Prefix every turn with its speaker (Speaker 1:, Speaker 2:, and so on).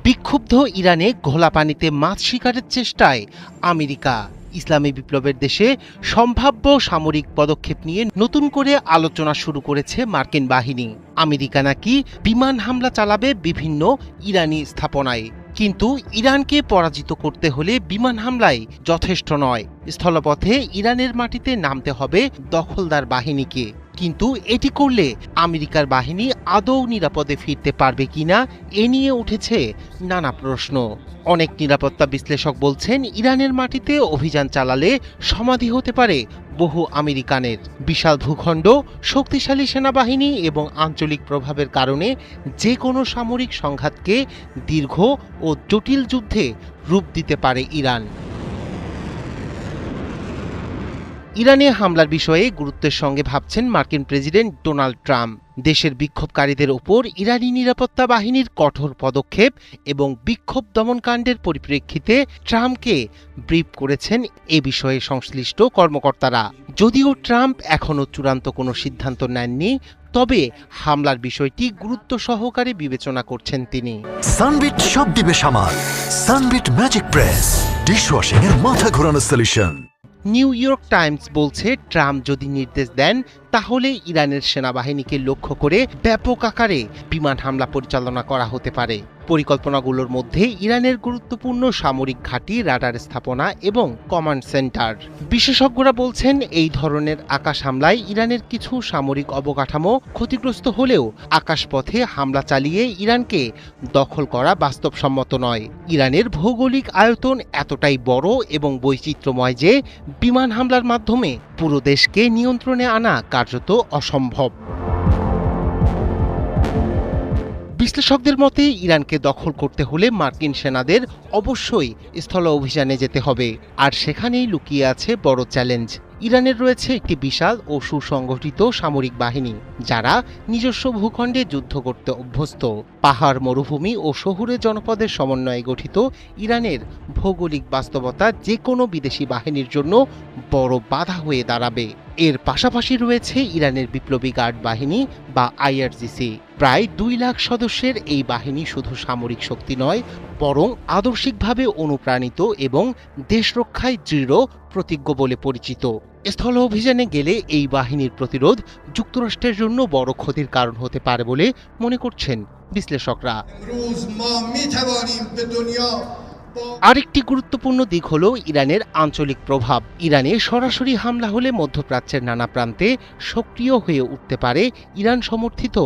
Speaker 1: বিক্ষুব্ধ ইরানে ঘোলা পানিতে মাছ শিকারের চেষ্টায় আমেরিকা। ইসলামী বিপ্লবের দেশে সম্ভাব্য সামরিক পদক্ষেপ নিয়ে নতুন করে আলোচনা শুরু করেছে মার্কিন বাহিনী। আমেরিকা নাকি বিমান হামলা চালাবে বিভিন্ন ইরানি স্থাপনায়। কিন্তু ইরানকে পরাজিত করতে হলে বিমান হামলায় যথেষ্ট নয়, স্থলপথে ইরানের মাটিতে নামতে হবে দখলদার বাহিনীকে। কিন্তু এটি করলে আমেরিকার বাহিনী আদৌ নিরাপদে ফিরতে পারবে কিনা এ নিয়ে উঠেছে নানা প্রশ্ন। অনেক নিরাপত্তা বিশ্লেষক বলছেন, ইরানের মাটিতে অভিযান চালালে সমাধি হতে পারে বহু আমেরিকানের। বিশাল ভূখণ্ড, শক্তিশালী সেনাবাহিনী এবং আঞ্চলিক প্রভাবের কারণে যে কোনো সামরিক সংঘাতকে দীর্ঘ ও জটিল যুদ্ধে রূপ দিতে পারে ইরান। ইরানে হামলার বিষয়ে গুরুত্বের সঙ্গে ভাবছেন মার্কিন প্রেসিডেন্ট ডোনাল্ড ট্রাম্প। দেশের বিক্ষোভকারীদের ওপর ইরানি নিরাপত্তা বাহিনীর কঠোর পদক্ষেপ এবং বিক্ষোভ দমনকাণ্ডের পরিপ্রেক্ষিতে ট্রাম্পকে ব্রিফ করেছেন এ বিষয়ে সংশ্লিষ্ট কর্মকর্তারা। যদিও ট্রাম্প এখনও চূড়ান্ত কোনো সিদ্ধান্ত নেননি, তবে হামলার বিষয়টি গুরুত্ব সহকারে বিবেচনা করছেন তিনি।
Speaker 2: সানবিট সব দিবে সামাল। সানবিট ম্যাজিক প্রেস ডিশওয়াশিং এর মাথা ঘোরানো সলিউশন।
Speaker 1: নিউ ইয়র্ক টাইমস বলছে, ট্রাম্প যদি নির্দেশ দেন তাহলে ইরানের সেনাবাহিনীকে লক্ষ্য করে ব্যাপক আকারে বিমান হামলা পরিচালনা করা হতে পারে। পরিকল্পনাগুলোর মধ্যে ইরানের গুরুত্বপূর্ণ সামরিক ঘাঁটি, রাডার স্থাপনা এবং কমান্ড সেন্টার। বিশেষজ্ঞরা বলছেন, এই ধরনের আকাশ হামলায় ইরানের কিছু সামরিক অবকাঠামো ক্ষতিগ্রস্ত হলেও আকাশপথে হামলা চালিয়ে ইরানকে দখল করা বাস্তবসম্মত নয়। ইরানের ভৌগোলিক আয়তন এতটাই বড় এবং বৈচিত্র্যময় যে বিমান হামলার মাধ্যমে পুরো দেশকে নিয়ন্ত্রণে আনা কার্যত অসম্ভব। বিশ্লেষকদের মতে, ইরানকে দখল করতে হলে মার্কিন সেনাদের অবশ্যই স্থল অভিযানে যেতে হবে, আর সেখানেই লুকিয়ে আছে বড় চ্যালেঞ্জ। ইরানের রয়েছে একটি বিশাল ও সুসংগঠিত সামরিক বাহিনী, যারা নিজস্ব ভূখণ্ডে যুদ্ধ করতে অভ্যস্ত। পাহাড়, মরুভূমি ও শহুরে জনপদের সমন্বয়ে গঠিত ইরানের ভৌগোলিক বাস্তবতা যে কোনো বিদেশি বাহিনীর জন্য বড় বাধা হয়ে দাঁড়াবে। এর পাশাপাশি রয়েছে ইরানের বিপ্লবী গার্ড বাহিনী বা আইআরজিসি। প্রায় 2 লাখ সদস্যের এই বাহিনী শুধু সামরিক শক্তি নয়, বরং আদর্শিকভাবে অনুপ্রাণিত এবং দেশ রক্ষায় দৃঢ় প্রতিজ্ঞ বলে পরিচিত। স্থল অভিযানে গেলে এই বাহিনীর প্রতিরোধ যুক্তরাষ্ট্রের জন্য বড় ক্ষতির কারণ হতে পারে বলে মনে করছেন বিশ্লেষকরা। আরেকটি গুরুত্বপূর্ণ দিক হল ইরানের আঞ্চলিক প্রভাব। ইরানে সরাসরি হামলা হলে মধ্যপ্রাচ্যের নানা প্রান্তে সক্রিয় হয়ে উঠতে পারে ইরান সমর্থিত